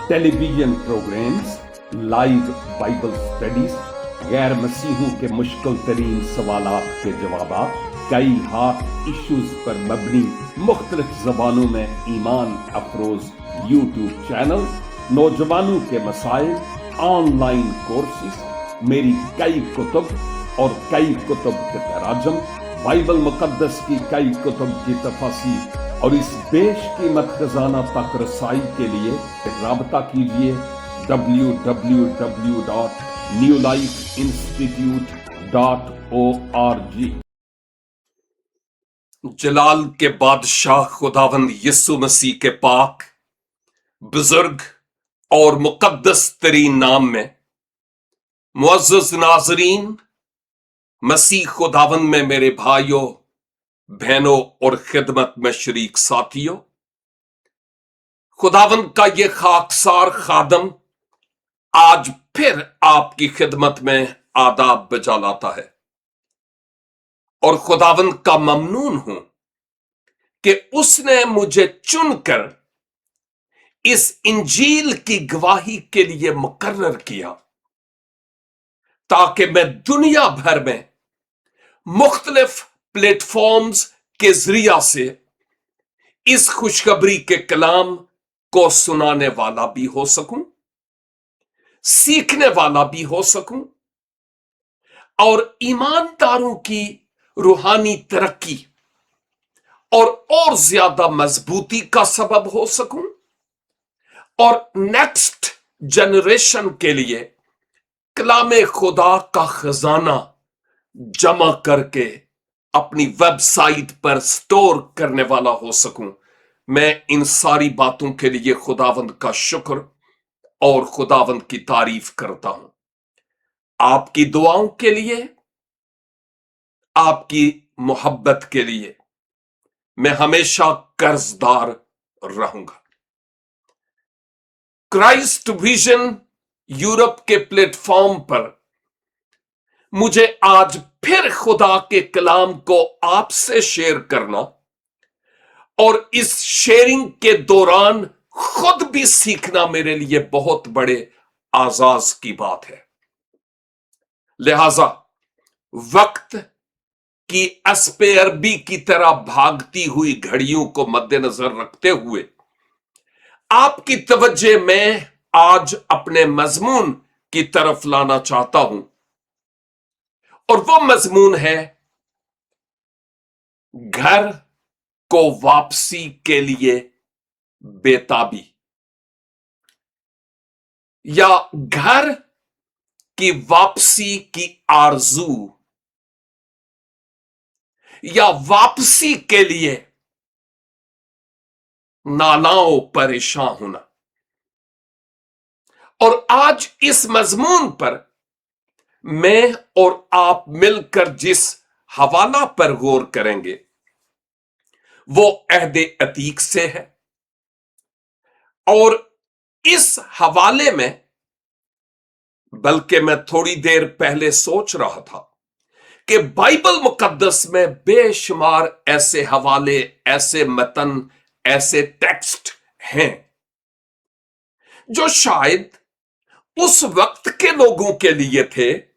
Television programmes, live Bible studies, गैर मसीहों के मुश्किल तरीन सवालात के जवाब, कई हॉट इश्यूज पर मबनी मुख्तलिफ जबानों में ईमान अफरोज यूट्यूब चैनल, नौजवानों के मसाइल, ऑनलाइन कोर्सेज, मेरी कई कुतुब और कई कुतुब के तराजम, बाइबल मुकद्दस की कई कुतुब की तफासीर और इस बेशकीमत खजाना तक रसाई के लिए राबता कीजिए www.newlifeinstitute.org। जलाल के बादशाह खुदावंद यीशु मसीह के पाक, बुजुर्ग और मुकद्दस तरीन नाम में मुअज़्ज़ज़ नाज़रीन, मसीह खुदावंद में मेरे भाइयों, बहनों और खिदमत में शरीक साथियों, खुदावंद का ये खाकसार खादम आज फिर आपकी खिदमत में आदाब बजा लाता है और खुदावंद का ममनून हूं कि उसने मुझे चुनकर इस इंजील की गवाही के लिए मुकर्रर किया ताकि मैं दुनिया भर में मुख्तलिफ प्लेटफॉर्म्स के जरिया से इस खुशखबरी के कलाम को सुनाने वाला भी हो सकूं, सीखने वाला भी हो सकूं और ईमानदारों की रूहानी तरक्की और ज्यादा मजबूती का सबब हो सकूं और नेक्स्ट जनरेशन के लिए कलामे खुदा का खजाना जमा करके अपनी वेबसाइट पर स्टोर करने वाला हो सकूं। मैं इन सारी बातों के लिए खुदावंद का शुक्र और खुदावंद की तारीफ करता हूं। आपकी दुआओं के लिए, आपकी मोहब्बत के लिए मैं हमेशा कर्जदार रहूंगा। क्राइस्ट विजन यूरोप के प्लेटफॉर्म पर मुझे आज फिर खुदा के कलाम को आपसे शेयर करना और इस शेयरिंग के दौरान खुद भी सीखना मेरे लिए बहुत बड़े आजाज की बात है। लिहाजा वक्त की एस्पेयरबी की तरह भागती हुई घड़ियों को मद्देनजर रखते हुए आपकी तवज्जो मैं आज अपने मजमून की तरफ लाना चाहता हूं और वो मजमून है घर को वापसी के लिए बेताबी या घर की वापसी की आरजू या वापसी के लिए नालाओं परेशान होना। और आज इस मजमून पर मैं और आप मिलकर जिस हवाला पर गौर करेंगे वो अहदे अतीक से है और इस हवाले में, बल्कि मैं थोड़ी देर पहले सोच रहा था कि बाइबल मुकद्दस में बेशुमार ऐसे हवाले, ऐसे मतन, ऐसे टेक्स्ट हैं जो शायद उस वक्त के लोगों के लिए थे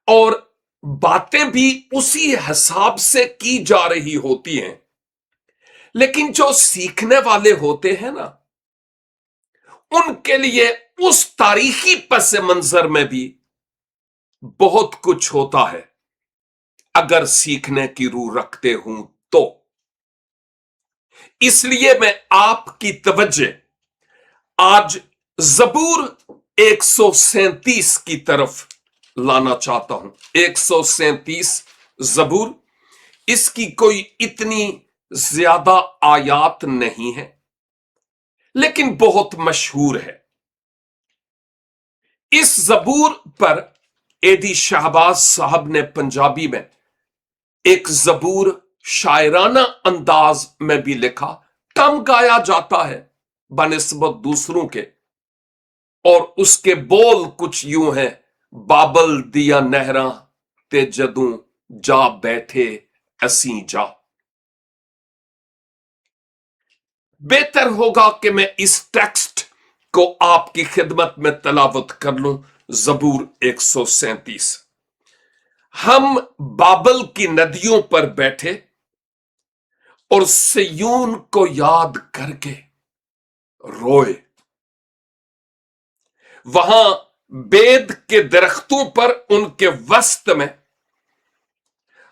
और बातें भी उसी हिसाब से की जा रही होती हैं, लेकिन जो सीखने वाले होते हैं ना, उनके लिए उस तारीखी पस मंजर में भी बहुत कुछ होता है अगर सीखने की रूह रखते हूं तो। इसलिए मैं आपकी तवज्जो आज जबूर 137 की तरफ लाना चाहता हूं। 137 जबूर, इसकी कोई इतनी ज्यादा आयात नहीं है लेकिन बहुत मशहूर है। इस जबूर पर एडी शहबाज साहब ने पंजाबी में एक जबूर शायराना अंदाज में भी लिखा, कम गाया जाता है बनिस्बत दूसरों के, और उसके बोल कुछ यूं हैं, बाबल दिया नहरा ते जदूं जा बैठे असी जा। बेहतर होगा कि मैं इस टेक्स्ट को आपकी खिदमत में तलावत कर लूं। जबूर 137। हम बाबल की नदियों पर बैठे और सिय्योन को याद करके रोए। वहां बेद के दरख्तों पर उनके वस्त में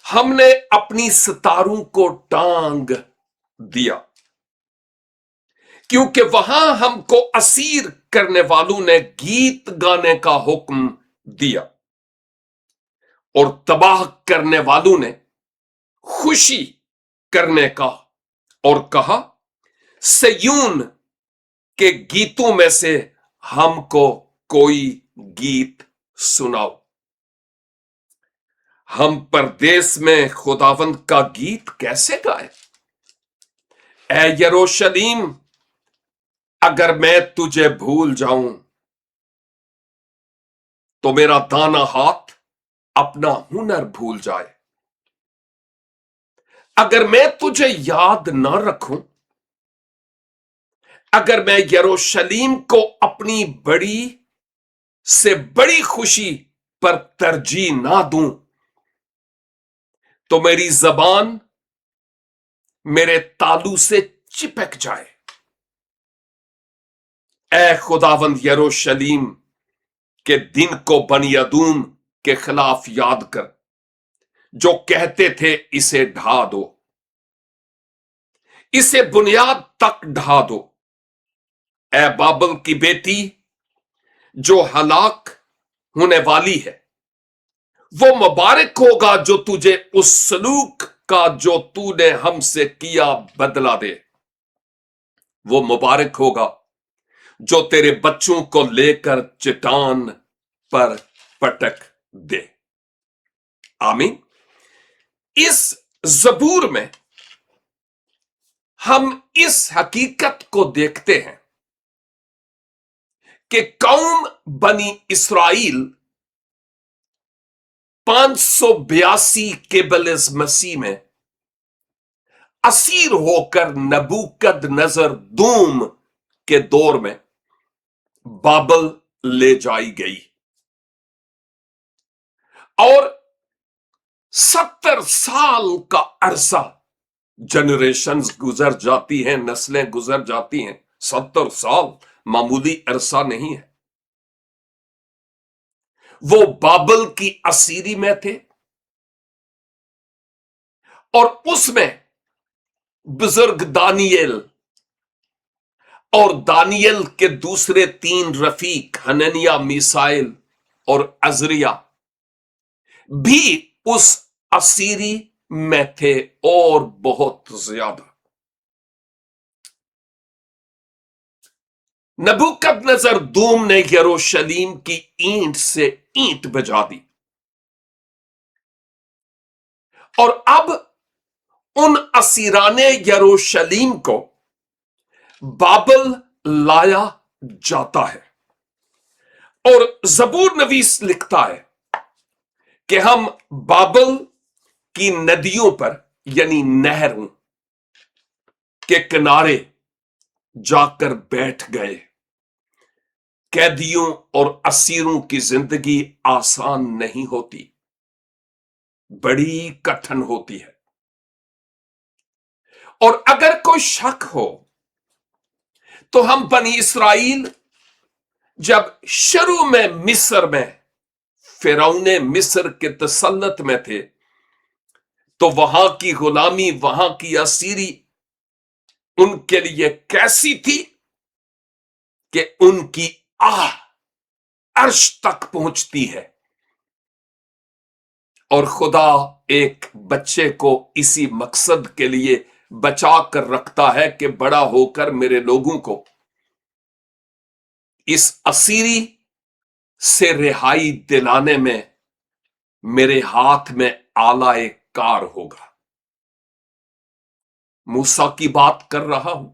हमने अपनी सितारों को टांग दिया, क्योंकि वहां हमको असीर करने वालों ने गीत गाने का हुक्म दिया और तबाह करने वालों ने खुशी करने का, और कहा, सिय्योन के गीतों में से हमको कोई गीत सुनाओ। हम परदेस में खुदावंद का गीत कैसे गाए? ऐ यरूशलेम, अगर मैं तुझे भूल जाऊं तो मेरा दाना हाथ अपना हुनर भूल जाए। अगर मैं तुझे याद ना रखूं, अगर मैं यरूशलेम को अपनी बड़ी से बड़ी खुशी पर तरजीह ना दूं, तो मेरी जबान मेरे तालू से चिपक जाए। ऐ खुदावंद, यरूशलेम के दिन को बनी अदूम के खिलाफ याद कर, जो कहते थे इसे ढा दो, इसे बुनियाद तक ढा दो। ऐ बाबल की बेटी जो हलाक होने वाली है, वो मुबारक होगा जो तुझे उस सलूक का जो तूने हमसे किया बदला दे। वो मुबारक होगा जो तेरे बच्चों को लेकर चट्टान पर पटक दे। आमीन। इस जबूर में हम इस हकीकत को देखते हैं कि कौम बनी इस्राइल 582 केबलिस मसीह में असीर होकर नबूकदनेस्सर दूम के दौर में बाबल ले जाई गई, और 70 साल का अरसा, जनरेशंस गुजर जाती हैं, नस्लें गुजर जाती हैं। 70 साल मामूली अरसा नहीं है। वो बाबल की असीरी में थे, और उसमें बुजुर्ग दानियल और दानियल के दूसरे 3 रफीक हननिया, मीसाइल और अजरिया भी उस असीरी में थे, और बहुत ज्यादा। नबूकदनेस्सर दूम ने यरूशलेम की ईंट से ईंट बजा दी, और अब उन असीराने यरूशलेम को बाबल लाया जाता है। और जबूर नवीस लिखता है कि हम बाबल की नदियों पर, यानी नहरों के किनारे जाकर बैठ गए। कैदियों और असीरों की जिंदगी आसान नहीं होती, बड़ी कठिन होती है। और अगर कोई शक हो तो हम बनी इस्राइल जब शुरू में मिस्र में फिरौने मिस्र के तसल्लुत में थे, तो वहां की गुलामी, वहां की असीरी उनके लिए कैसी थी कि उनकी आह अर्श तक पहुंचती है। और खुदा एक बच्चे को इसी मकसद के लिए बचा कर रखता है कि बड़ा होकर मेरे लोगों को इस असीरी से रिहाई दिलाने में मेरे हाथ में आला एक कार होगा। मूसा की बात कर रहा हूं,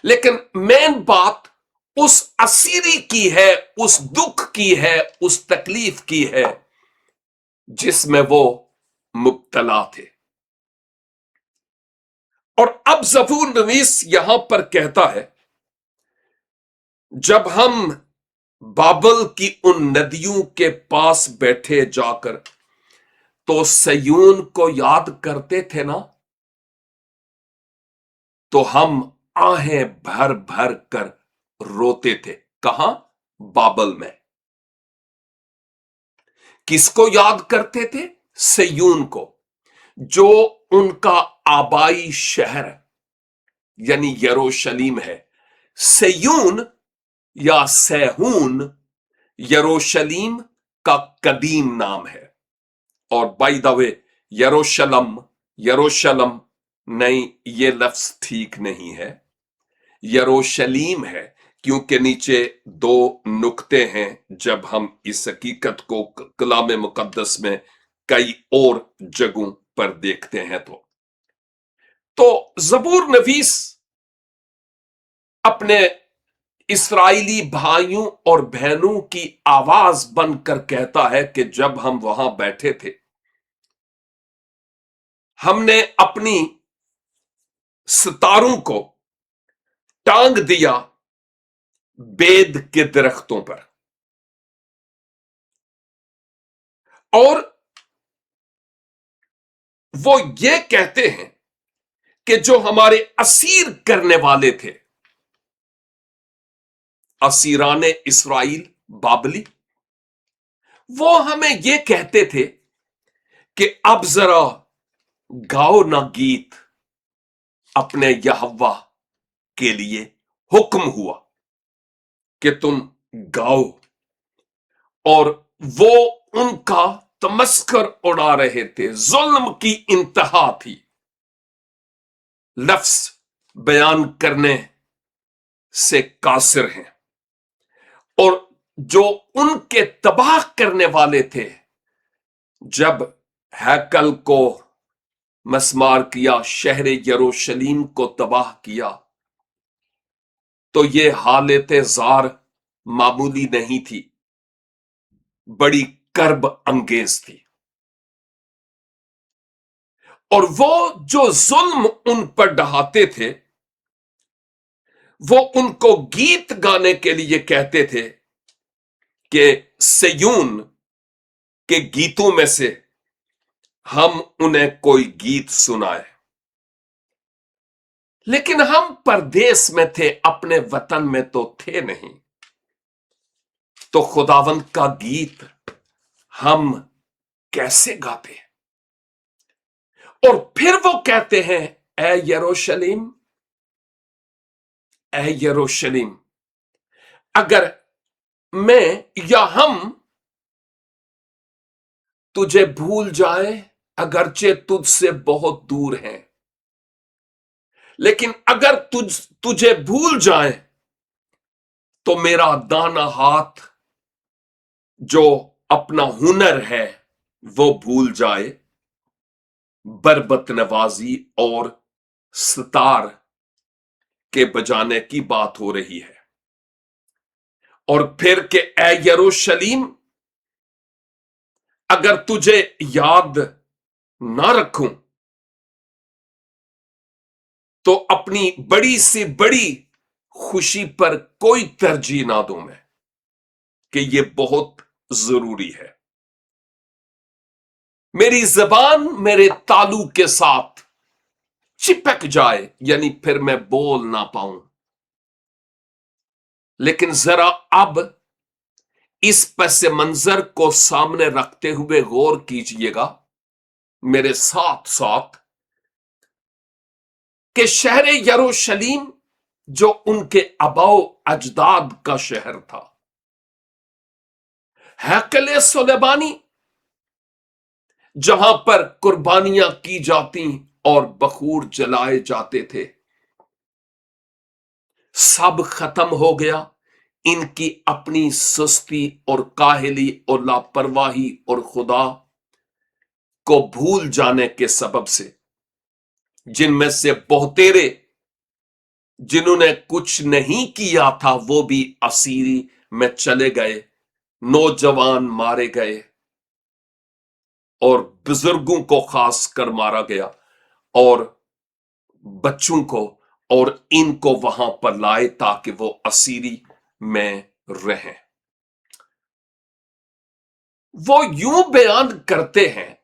लेकिन मेन बात उस असीरी की है, उस दुख की है, उस तकलीफ की है जिसमें वो मुब्तला थे। اور اب زبور نویس یہاں پر کہتا ہے جب ہم بابل کی ان ندیوں کے پاس بیٹھے جا کر تو سیون کو یاد کرتے تھے نا، تو ہم آہیں بھر بھر کر روتے تھے۔ کہاں؟ بابل میں۔ کس کو یاد کرتے تھے؟ سیون کو، جو ان کا آبائی شہر یعنی یروشلیم ہے۔ سیون یا سیہون یروشلیم کا قدیم نام ہے۔ اور بائی دا وے یروشلم نہیں، یہ لفظ ٹھیک نہیں ہے، یروشلیم ہے، کیونکہ نیچے دو نقطے ہیں جب ہم اس حقیقت کو کلام مقدس میں کئی اور جگہوں پر دیکھتے ہیں۔ تو زبور نویس اپنے اسرائیلی بھائیوں اور بہنوں کی آواز بن کر کہتا ہے کہ جب ہم وہاں بیٹھے تھے، ہم نے اپنی ستاروں کو ٹانگ دیا بید کے درختوں پر، اور وہ یہ کہتے ہیں کہ جو ہمارے اسیر کرنے والے تھے، اسیران اسرائیل بابلی، وہ ہمیں یہ کہتے تھے کہ اب ذرا گاؤ نہ گیت اپنے یہوہ کے لیے، حکم ہوا کہ تم گاؤ، اور وہ ان کا تمسخر اڑا رہے تھے، ظلم کی انتہا تھی۔ لفظ بیان کرنے سے قاصر ہیں، اور جو ان کے تباہ کرنے والے تھے، جب ہیکل کو مسمار کیا، شہر یروشلیم کو تباہ کیا، تو یہ حالت زار معمولی نہیں تھی، بڑی کرب انگیز تھی۔ اور وہ جو ظلم ان پر ڈھاتے تھے، وہ ان کو گیت گانے کے لیے کہتے تھے کہ سیون کے گیتوں میں سے ہم انہیں کوئی گیت سنائے۔ لیکن ہم پردیس میں تھے، اپنے وطن میں تو تھے نہیں، تو خداوند کا گیت ہم کیسے گاتے ہیں؟ اور پھر وہ کہتے ہیں، اے یروشلیم، اے یروشلیم، اگر میں یا ہم تجھے بھول جائے، اگرچہ تجھ سے بہت دور ہیں، لیکن اگر تجھے بھول جائے تو میرا دانا ہاتھ جو اپنا ہنر ہے وہ بھول جائے۔ بربت نوازی اور ستار کے بجانے کی بات ہو رہی ہے۔ اور پھر کہ اے یروشلیم، اگر تجھے یاد نہ رکھوں تو اپنی بڑی سی بڑی خوشی پر کوئی ترجیح نہ دوں میں، کہ یہ بہت ضروری ہے۔ میری زبان میرے تالو کے ساتھ چپک جائے، یعنی پھر میں بول نہ پاؤں۔ لیکن ذرا اب اس پس منظر کو سامنے رکھتے ہوئے غور کیجئے گا میرے ساتھ ساتھ کہ شہر یروشلیم جو ان کے آباؤ اجداد کا شہر تھا، ہیکل سلیمانی جہاں پر قربانیاں کی جاتی اور بخور جلائے جاتے تھے، سب ختم ہو گیا ان کی اپنی سستی اور کاہلی اور لاپرواہی اور خدا کو بھول جانے کے سبب سے، جن میں سے بہتیرے جنہوں نے کچھ نہیں کیا تھا وہ بھی اسیری میں چلے گئے، نوجوان مارے گئے اور بزرگوں کو خاص کر مارا گیا، اور बच्चों को और इनको वहां पर लाए ताकि वो असीरी में रहें। वो यूं बयान करते हैं,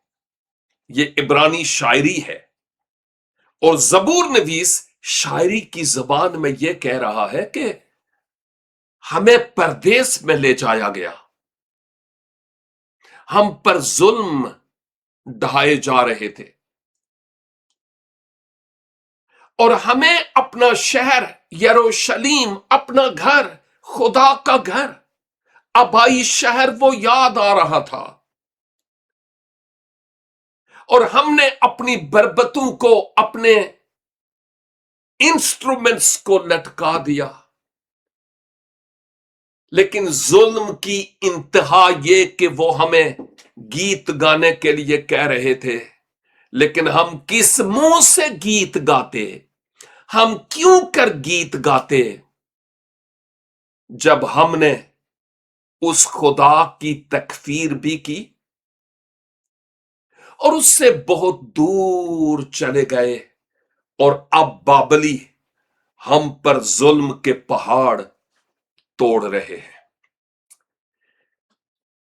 ये इब्रानी शायरी है और जबूर नवीस शायरी की जबान में यह कह रहा है कि हमें परदेस में ले जाया गया, हम पर जुल्म ढाए जा रहे थे और हमें अपना शहर यरूशलेम, अपना घर, खुदा का घर, आबाई शहर वो याद आ रहा था और हमने अपनी बरबतों को, अपने इंस्ट्रूमेंट्स को लटका दिया। लेकिन जुल्म की इंतहा ये कि वो हमें गीत गाने के लिए कह रहे थे, लेकिन हम किस मुंह से गीत गाते, हम क्यों कर गीत गाते जब हमने उस खुदा की तकफीर भी की और उससे बहुत दूर चले गए और अब बाबली हम पर जुल्म के पहाड़ तोड़ रहे हैं।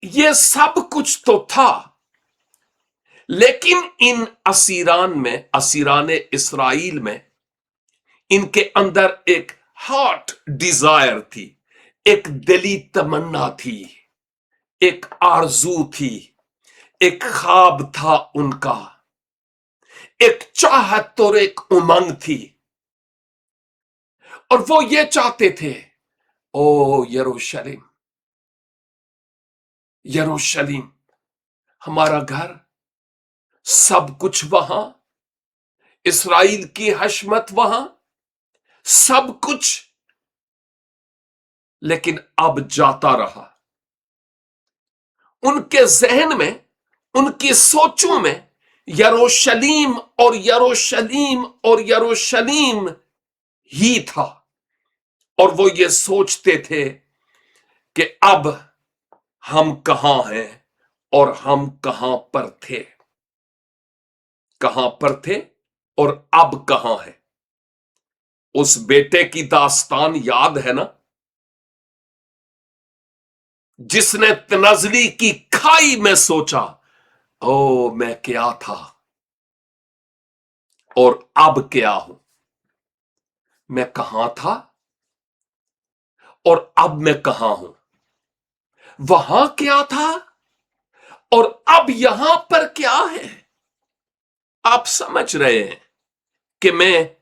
ये सब कुछ तो था, लेकिन इन असीरान में, असीरान इस्राइल में, इनके अंदर एक हार्ट डिजायर थी, एक दिली तमन्ना थी, एक आरजू थी, एक ख्वाब था उनका, एक चाहत और एक उमंग थी। और वो ये चाहते थे, ओ यरूशलेम, यरूशलेम हमारा घर, सब कुछ वहां, इस्राइल की हशमत वहां, सब कुछ, लेकिन अब जाता रहा। उनके जहन में, उनकी सोचों में यरूशलेम और यरूशलेम और यरूशलेम ही था और वो ये सोचते थे कि अब हम कहां हैं और हम कहां पर थे, कहां पर थे और अब कहां है। उस बेटे की दास्तान याद है ना, जिसने तनजली की खाई में सोचा, ओ मैं क्या था और अब क्या हूं, मैं कहां था और अब मैं कहां हूं, वहां क्या था और अब यहां पर क्या है। आप समझ रहे हैं कि मैं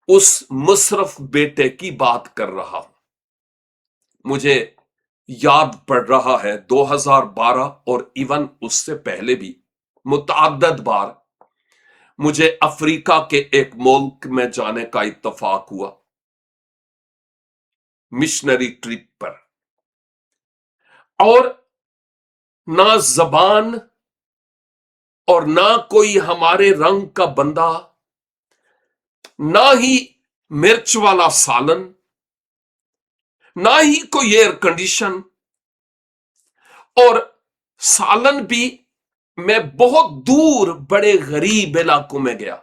उस मुशर्रफ बेटे की बात कर रहा हूं। मुझे याद पड़ रहा है 2012 और इवन उससे पहले भी मुतअद्दिद बार मुझे अफ्रीका के एक मुल्क में जाने का इत्तेफाक हुआ, मिशनरी ट्रिप पर, और ना जबान और ना कोई हमारे रंग का बंदा, ना ही मिर्च वाला सालन, ना ही कोई एयर कंडीशन, और सालन भी मैं बहुत दूर बड़े गरीब इलाकों में गया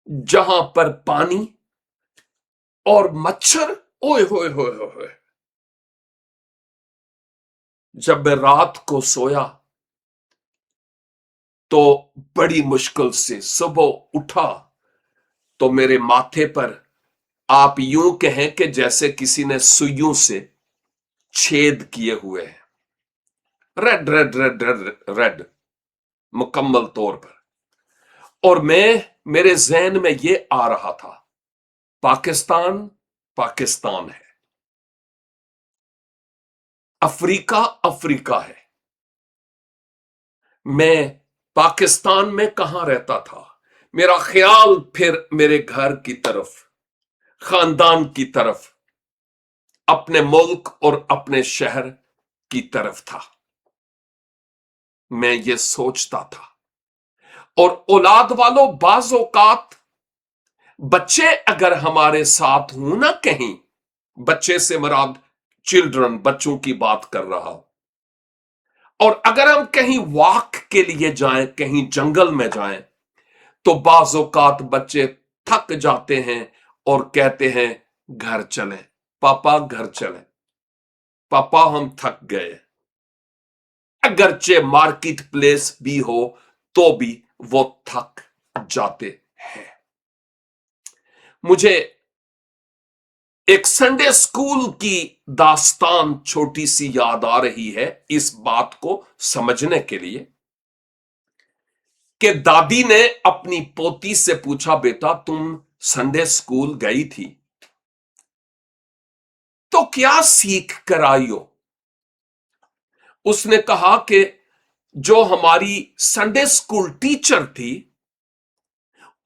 जहां पर पानी और मच्छर, ओए होए होए होए। जब मैं रात को सोया तो बड़ी मुश्किल से सुबह उठा तो मेरे माथे पर, आप यूं कहें कि जैसे किसी ने सुइयों से छेद किए हुए हैं, red red red red red मुकम्मल तौर पर। और मेरे जहन में ये आ रहा था, पाकिस्तान पाकिस्तान है, अफ्रीका अफ्रीका है। मैं पाकिस्तान में कहां रहता था, मेरा ख्याल फिर मेरे घर की तरफ, खानदान की तरफ, अपने मुल्क और अपने शहर की तरफ था। मैं ये सोचता था। और औलाद वालों, बाज औकात बच्चे अगर हमारे साथ हों ना कहीं, बच्चे से मुराद चिल्ड्रन, बच्चों की बात कर रहा हूं, और अगर हम कहीं वॉक के लिए जाएं, कहीं जंगल में जाएं, तो बाज़ औक़ात बच्चे थक जाते हैं और कहते हैं घर चलें, पापा घर चलें, पापा हम थक गए। अगरचे मार्केट प्लेस भी हो तो भी वो थक जाते हैं। मुझे एक संडे स्कूल की दास्तान छोटी सी याद आ रही है इस बात को समझने के लिए कि दादी ने अपनी पोती से पूछा, बेटा तुम संडे स्कूल गई थी तो क्या सीख कर आई हो? उसने कहा कि जो हमारी संडे स्कूल टीचर थी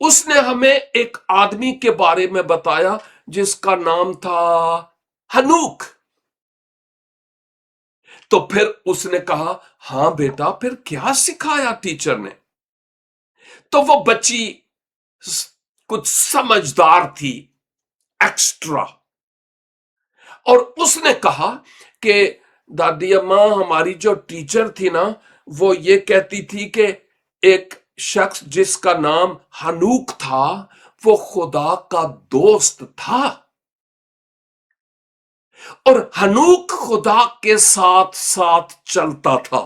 उसने हमें एक आदमी के बारे में बताया जिसका नाम था हनूक। तो फिर उसने कहा, हां बेटा फिर क्या सिखाया टीचर ने? तो वो बच्ची कुछ समझदार थी एक्स्ट्रा, और उसने कहा कि दादी अम्मा हमारी जो टीचर थी ना वो ये कहती थी कि एक शख्स जिसका नाम हनूक था वो खुदा का दोस्त था, और हनूक खुदा के साथ साथ चलता था।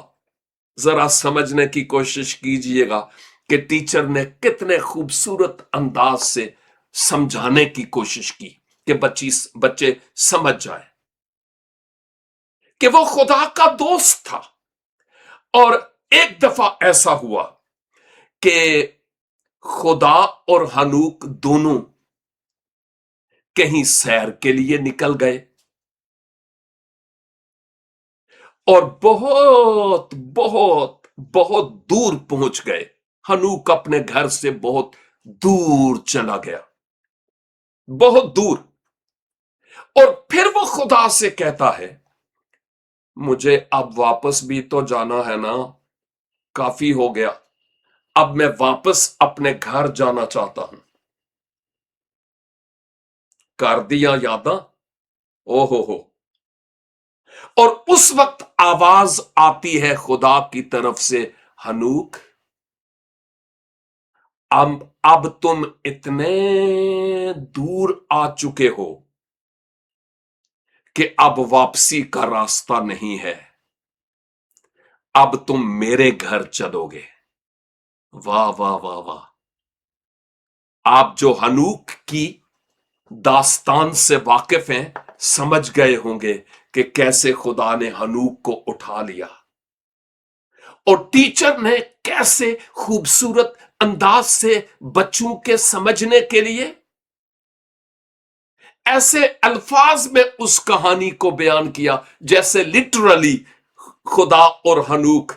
जरा समझने की कोशिश कीजिएगा कि टीचर ने कितने खूबसूरत अंदाज से समझाने की कोशिश की कि बच्चे समझ जाए कि वो खुदा का दोस्त था। और एक दफा ऐसा हुआ कि खुदा और हनूक दोनों कहीं सैर के लिए निकल गए और बहुत बहुत बहुत दूर पहुंच गए। हनूक अपने घर से बहुत दूर चला गया, बहुत दूर। और फिर वो खुदा से कहता है, मुझे अब वापस भी तो जाना है ना, काफी हो गया, अब मैं वापस अपने घर जाना चाहता हूं। कर दिया यादा, ओहो हो। और उस वक्त आवाज आती है खुदा की तरफ से, हनूक अब तुम इतने दूर आ चुके हो कि अब वापसी का रास्ता नहीं है, अब तुम मेरे घर चलोगे। वाह वाह वाह वाह। आप जो हनूक की दास्तान से वाकिफ हैं समझ गए होंगे कि कैसे खुदा ने हनूक को उठा लिया और टीचर ने कैसे खूबसूरत अंदाज से बच्चों के समझने के लिए ऐसे अल्फाज में उस कहानी को बयान किया जैसे लिटरली खुदा और हनूक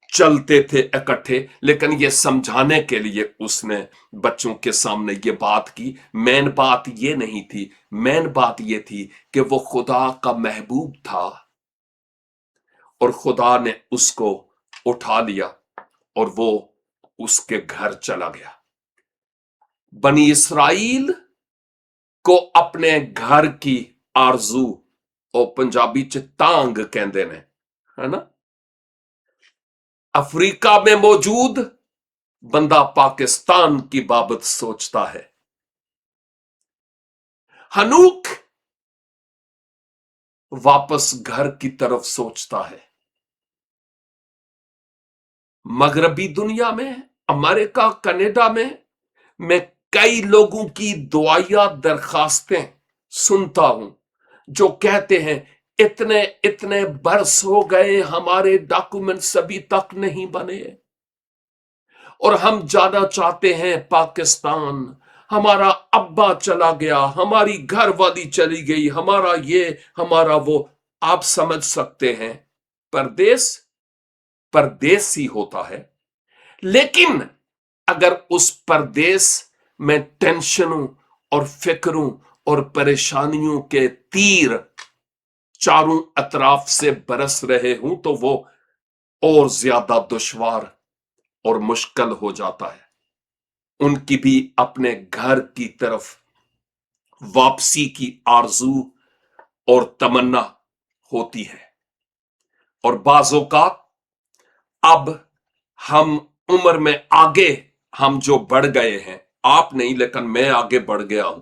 चलते थे इकट्ठे। लेकिन यह समझाने के लिए उसने बच्चों के सामने यह बात की। मेन बात यह नहीं थी, मेन बात यह थी कि वो खुदा का महबूब था और खुदा ने उसको उठा लिया और वो उसके घर चला गया। बनी इसराइल को अपने घर की आरजू, और पंजाबी च तांग कहते ने, है ना। अफ्रीका में मौजूद बंदा पाकिस्तान की बाबत सोचता है। हनूक वापस घर की तरफ सोचता है। मगरबी दुनिया में, अमेरिका कनाडा में मैं कई लोगों की दुआया दरखास्तें सुनता हूं जो कहते हैं इतने इतने बरस हो गए हमारे डॉक्यूमेंट्स अभी तक नहीं बने और हम जाना चाहते हैं पाकिस्तान। हमारा अब्बा चला गया, हमारी घर वाली चली गई, हमारा ये हमारा वो। आप समझ सकते हैं परदेश परदेश ही होता है। लेकिन अगर उस परदेश में टेंशनों और फिक्रों और परेशानियों के तीर चारों अतराफ से बरस रहे हूं तो वो और ज्यादा दुश्वार और मुश्किल हो जाता है। उनकी भी अपने घर की तरफ वापसी की आरजू और तमन्ना होती है। और बाजों का अब हम उम्र में आगे हम जो बढ़ गए हैं, आप नहीं लेकिन मैं आगे बढ़ गया हूं।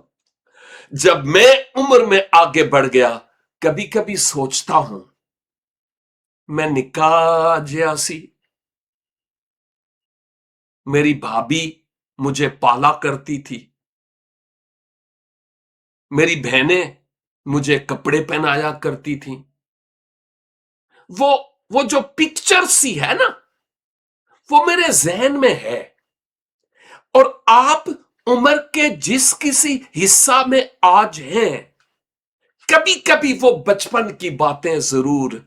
जब मैं उम्र में आगे बढ़ गया, कभी कभी सोचता हूं, मैं निका जिया सी, मेरी भाभी मुझे पाला करती थी, मेरी बहनें मुझे कपड़े पहनाया करती थी। वो वो जो पिक्चर सी है ना, वो मेरे जहन में है। और आप उम्र के जिस किसी हिस्सा में आज हैं, कभी कभी वो बचपन की बातें जरूर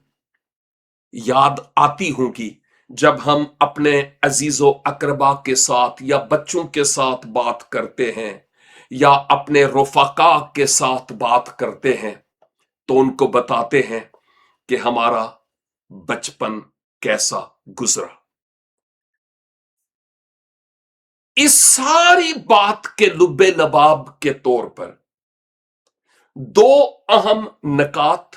याद आती होंगी। जब हम अपने अजीजो अकरबा के साथ या बच्चों के साथ बात करते हैं या अपने रफाका के साथ बात करते हैं, तो उनको बताते हैं कि हमारा बचपन कैसा गुजरा। इस सारी बात के लुब्बे लबाब के तौर पर दो अहम नकात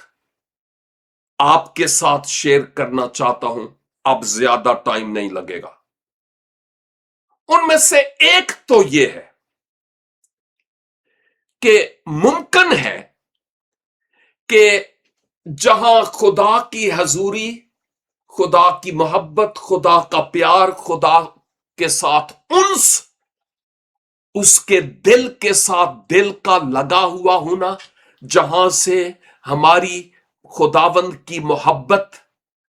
आपके साथ शेयर करना चाहता हूं। अब ज्यादा टाइम नहीं लगेगा। उनमें से एक तो यह है कि मुमकिन है कि जहां खुदा की हजूरी, खुदा की मोहब्बत, खुदा का प्यार, खुदा के साथ उन्स, उसके दिल के साथ दिल का लगा हुआ होना, जहां से हमारी खुदावंद की मोहब्बत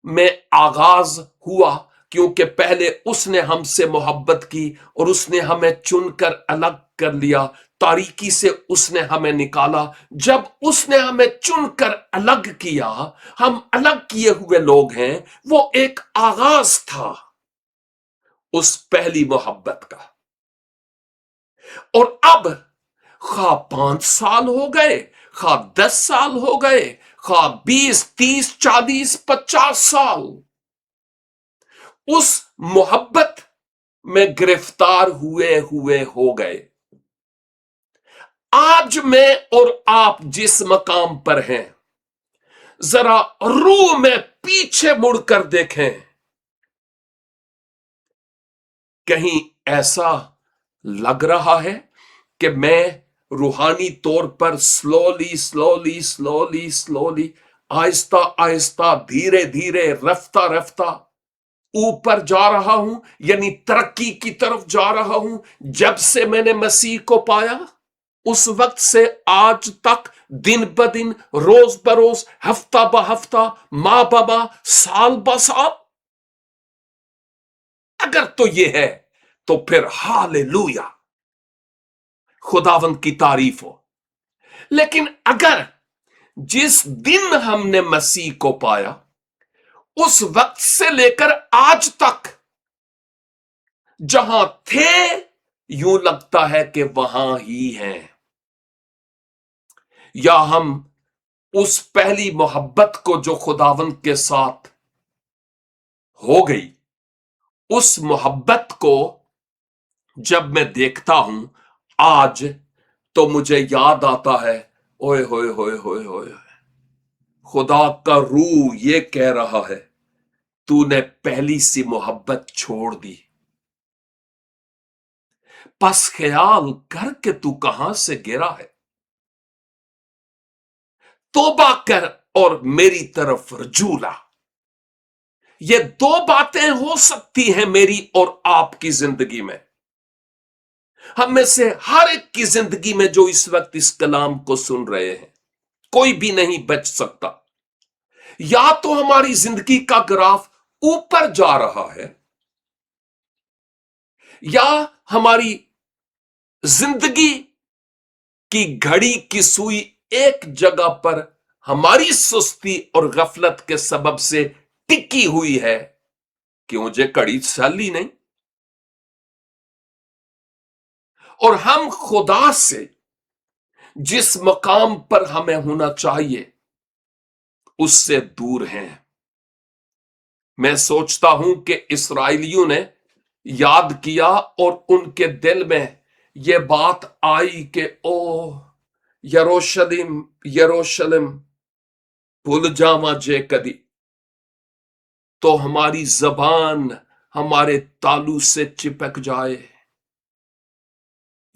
में आगाज हुआ, क्योंकि पहले उसने हमसे मोहब्बत की और उसने हमें चुनकर अलग कर लिया, तारीकी से उसने हमें निकाला। जब उसने हमें चुनकर अलग किया, हम अलग किए हुए लोग हैं। वो एक आगाज था उस पहली मोहब्बत का। और अब खा 5 साल हो गए, खा 10 साल हो गए, खा 20, 30, 40, 50 साल, उस मोहब्बत में गिरफ्तार हुए हुए हो गए। आज मैं और आप जिस मकाम पर हैं, जरा रूह में पीछे मुड़कर देखें। कहीं ऐसा लग रहा है कि मैं रूहानी तौर पर slowly slowly slowly slowly, Aahista Aahista, धीरे धीरे, रफ्ता रफ्ता ऊपर जा रहा हूं, यानी तरक्की की तरफ जा रहा हूं। जब से मैंने मसीह को पाया, उस वक्त से आज तक, दिन ब दिन, रोज बरोज, हफ्ता ब हफ्ता, माह ब माह, साल ब साल। अगर तो ये है तो फिर हालेलुया, खुदावंद की तारीफ हो। लेकिन अगर जिस दिन हमने मसीह को पाया, उस वक्त से लेकर आज तक जहां थे, यूं लगता है कि वहां ही हैं, या हम उस पहली मोहब्बत को जो खुदावंद के साथ हो गई, उस मोहब्बत को जब मैं देखता हूं आज, तो मुझे याद आता है, ओए होए होए होए होए, खुदा का रूह ये कह रहा है, तूने पहली सी मोहब्बत छोड़ दी। बस ख्याल कर के तू कहां से गिरा है। तौबा कर और मेरी तरफ रजू ला। ये दो बातें हो सकती हैं मेरी और आपकी जिंदगी में। हम में से हर एक की जिंदगी में जो इस वक्त इस कलाम को सुन रहे हैं, कोई भी नहीं बच सकता। या तो हमारी जिंदगी का ग्राफ ऊपर जा रहा है, या हमारी जिंदगी की घड़ी की सुई एक जगह पर हमारी सुस्ती और गफलत के सबब से टिकी हुई है कि मुझे कड़ी चली नहीं, और हम खुदा से जिस मकाम पर हमें होना चाहिए उससे दूर हैं। मैं सोचता हूं कि इस्राएलियों ने याद किया और उनके दिल में यह बात आई कि ओ यरूशलेम यरूशलेम, भूल जावा जे कदी, तो हमारी जबान हमारे तालू से चिपक जाए।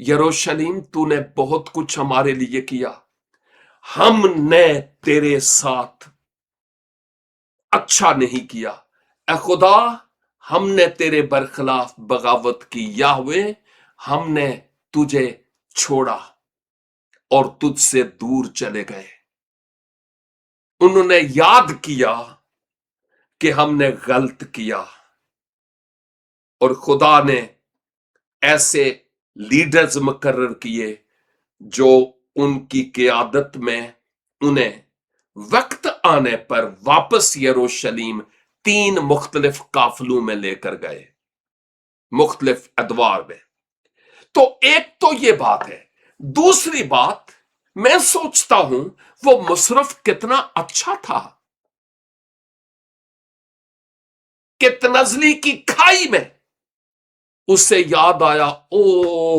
यरूशलेम, तूने बहुत कुछ हमारे लिए किया, हमने तेरे साथ अच्छा नहीं किया। ए खुदा, हमने तेरे बरखिलाफ बगावत की। याहवे, हमने तुझे छोड़ा और तुझसे दूर चले गए। उन्होंने याद किया कि हमने गलत किया, और खुदा ने ऐसे लीडर्स मुकर्रर किए जो उनकी क़ियादत में उन्हें वक्त आने पर वापस यरूशलेम 3 मुख्तलिफ काफिलों में लेकर गए, मुख्तलिफ अदवार में। तो एक तो ये बात है। दूसरी बात, मैं सोचता हूं वो मुशर्रफ कितना अच्छा था कि तनजली की खाई में उससे याद आया, ओ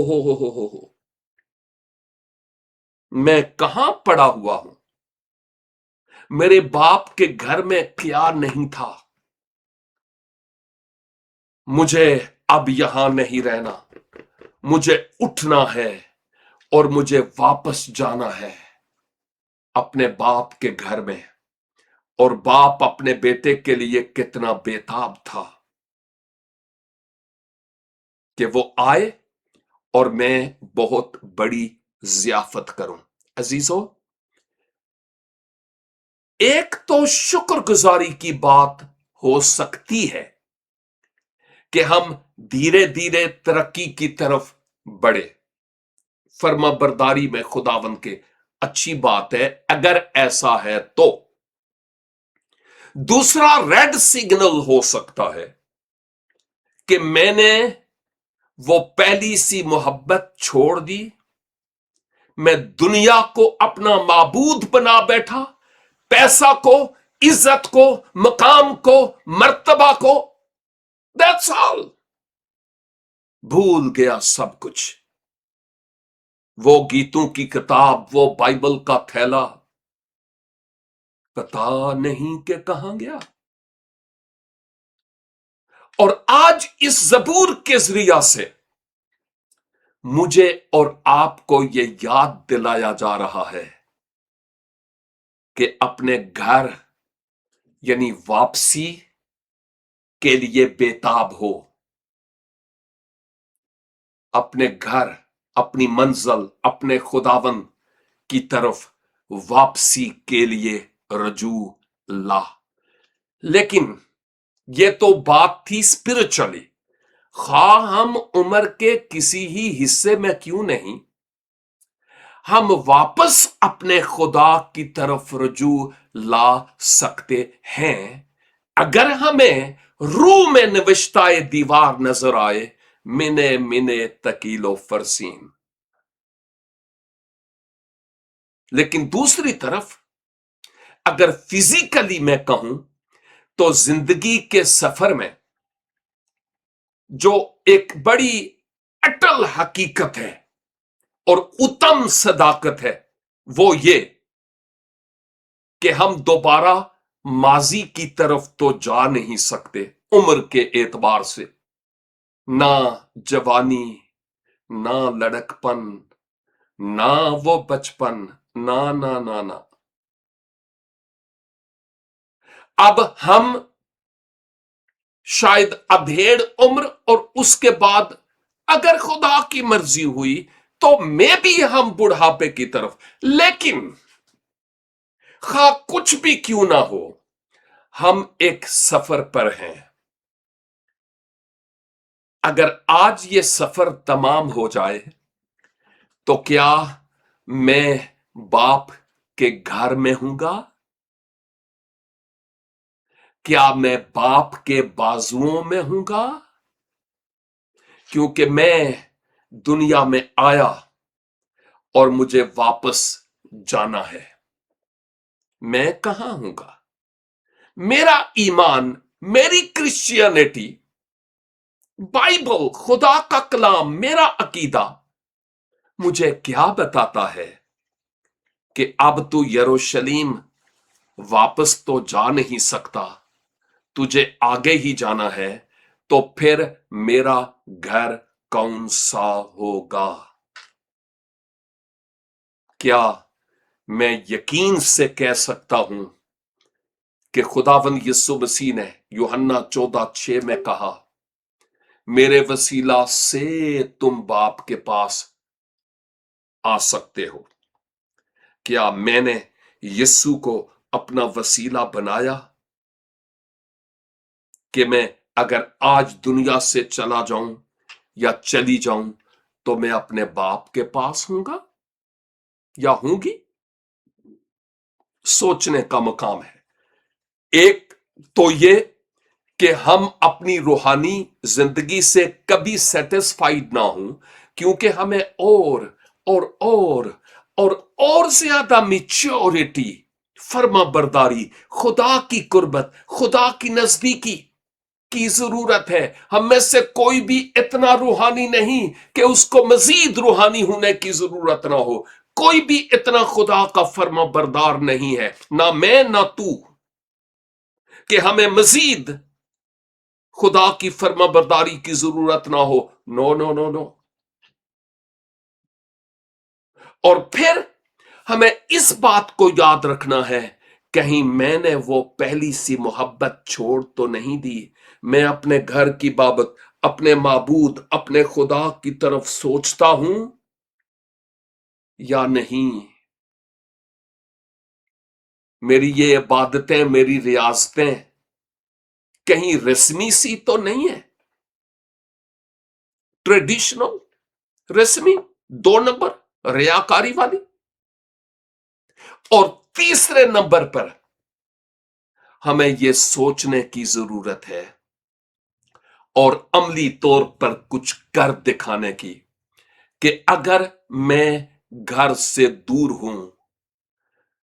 हो, मैं कहां पड़ा हुआ हूं, मेरे बाप के घर में क्या नहीं था, मुझे अब यहां नहीं रहना, मुझे उठना है और मुझे वापस जाना है अपने बाप के घर में। और बाप अपने बेटे के लिए कितना बेताब था कि वो आए और मैं बहुत बड़ी जियाफत करूं। अजीजों, एक तो शुक्रगुजारी की बात हो सकती है कि हम धीरे धीरे तरक्की की तरफ बढ़े, फर्मा बरदारी में खुदावंद के। अच्छी बात है अगर ऐसा है तो। दूसरा रेड सिग्नल हो सकता है कि मैंने वो पहली सी मोहब्बत छोड़ दी, मैं दुनिया को अपना माबूद बना बैठा, पैसा को, इज्जत को, मकाम को, मर्तबा को, दैट्स ऑल, भूल गया सब कुछ। वो गीतों की किताब, वो बाइबल का थैला, पता नहीं कि कहां गया। और आज इस जबूर के जरिया से मुझे और आपको ये याद दिलाया जा रहा है कि अपने घर यानी वापसी के लिए बेताब हो, अपने घर, अपनी मंजिल, अपने खुदावंद की तरफ वापसी के लिए रजू ला। लेकिन ये तो बात थी स्पिरिचुअली। खा हम उम्र के किसी ही हिस्से में क्यों नहीं, हम वापस अपने खुदा की तरफ रजू ला सकते हैं अगर हमें रूह में नविश्ताए दीवार नजर आए, मिने मिने तकीलो फरसीन। लेकिन दूसरी तरफ अगर फिजिकली मैं कहूं तो जिंदगी के सफर में जो एक बड़ी अटल हकीकत है और उत्तम सदाकत है, वो ये कि हम दोबारा माजी की तरफ तो जा नहीं सकते उम्र के एतबार से। ना जवानी, ना लड़कपन, ना वो बचपन, ना ना ना ना। अब हम शायद अधेड़ उम्र और उसके बाद अगर खुदा की मर्जी हुई तो मे भी हम बुढ़ापे की तरफ। लेकिन खा कुछ भी क्यों ना हो, हम एक सफर पर हैं। अगर आज ये सफर तमाम हो जाए तो क्या मैं बाप के घर में हूंगा? क्या मैं बाप के बाजुओं में हूंगा? क्योंकि मैं दुनिया में आया और मुझे वापस जाना है। मैं कहां हूंगा? मेरा ईमान, मेरी क्रिश्चियनिटी, बाइबल, खुदा का कलाम, मेरा अकीदा मुझे क्या बताता है कि अब तू यरूशलेम वापस तो जा नहीं सकता, तुझे आगे ही जाना है। तो फिर मेरा घर कौन सा होगा? क्या मैं यकीन से कह सकता हूं कि खुदावंद यीशु मसीह ने यूहन्ना 14:6 में कहा, मेरे वसीला से तुम बाप के पास आ सकते हो। क्या मैंने यीशु को अपना वसीला बनाया कि मैं अगर आज दुनिया से चला जाऊं या चली जाऊं तो मैं अपने बाप के पास हूंगा या होंगी? सोचने का मकाम है। एक तो ये कि हम अपनी रूहानी जिंदगी से कभी सेटिस्फाइड ना हो, क्योंकि हमें और ज्यादा मैच्योरिटी, फर्मा बरदारी, खुदा की कुर्बत, खुदा की नजदीकी की जरूरत है। हम में से कोई भी इतना रूहानी नहीं कि उसको मजीद रूहानी होने की जरूरत ना हो। कोई भी इतना खुदा का फर्मा बरदार नहीं है, ना मैं ना तू, कि हमें मजीद खुदा की फर्मा बरदारी की जरूरत ना हो। No no no no. और फिर हमें इस बात को याद रखना है, कहीं मैंने वो पहली सी मोहब्बत छोड़ तो नहीं दी। मैं अपने घर की बाबत, अपने माबूद, अपने खुदा की तरफ सोचता हूं या नहीं। मेरी ये इबादतें, मेरी रियासतें कहीं रस्मी सी तो नहीं है, ट्रेडिशनल, रस्मी, 2 नंबर, रियाकारी वाली। और तीसरे नंबर पर हमें यह सोचने की जरूरत है और अमली तौर पर कुछ कर दिखाने की, कि अगर मैं घर से दूर हूं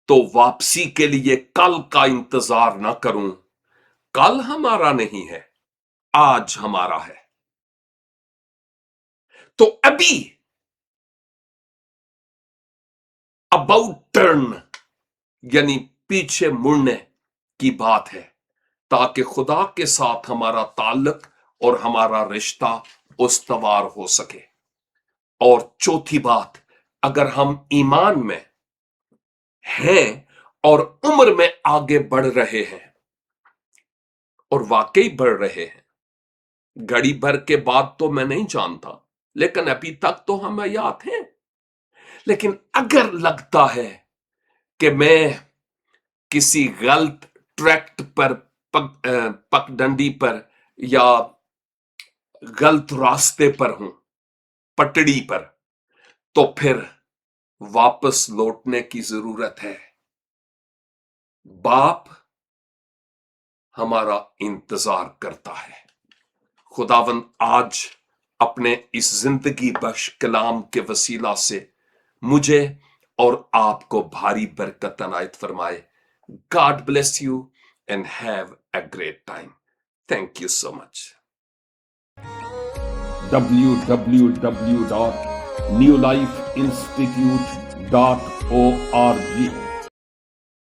तो वापसी के लिए कल का इंतजार ना करूं। कल हमारा नहीं है, आज हमारा है। तो अभी अबाउट टर्न यानी पीछे मुड़ने की बात है, ताकि खुदा के साथ हमारा ताल्लुक और हमारा रिश्ता उस्तवार हो सके। और चौथी बात, अगर हम ईमान में हैं और उम्र में आगे बढ़ रहे हैं, और वाकई बढ़ रहे हैं, घड़ी भर के बाद तो मैं नहीं जानता, लेकिन अभी तक तो हम हयात हैं। लेकिन अगर लगता है कि मैं किसी गलत ट्रैक्ट पर, पगडंडी पर, या गलत रास्ते पर हूं, पटड़ी पर, तो फिर वापस लौटने की जरूरत है। बाप हमारा इंतजार करता है। खुदावंद आज अपने इस जिंदगी बख्श कलाम के वसीला से मुझे और आपको भारी बरकत अनायत फरमाए। God bless you and have a great time. Thank you so much. www.newlifeinstitute.org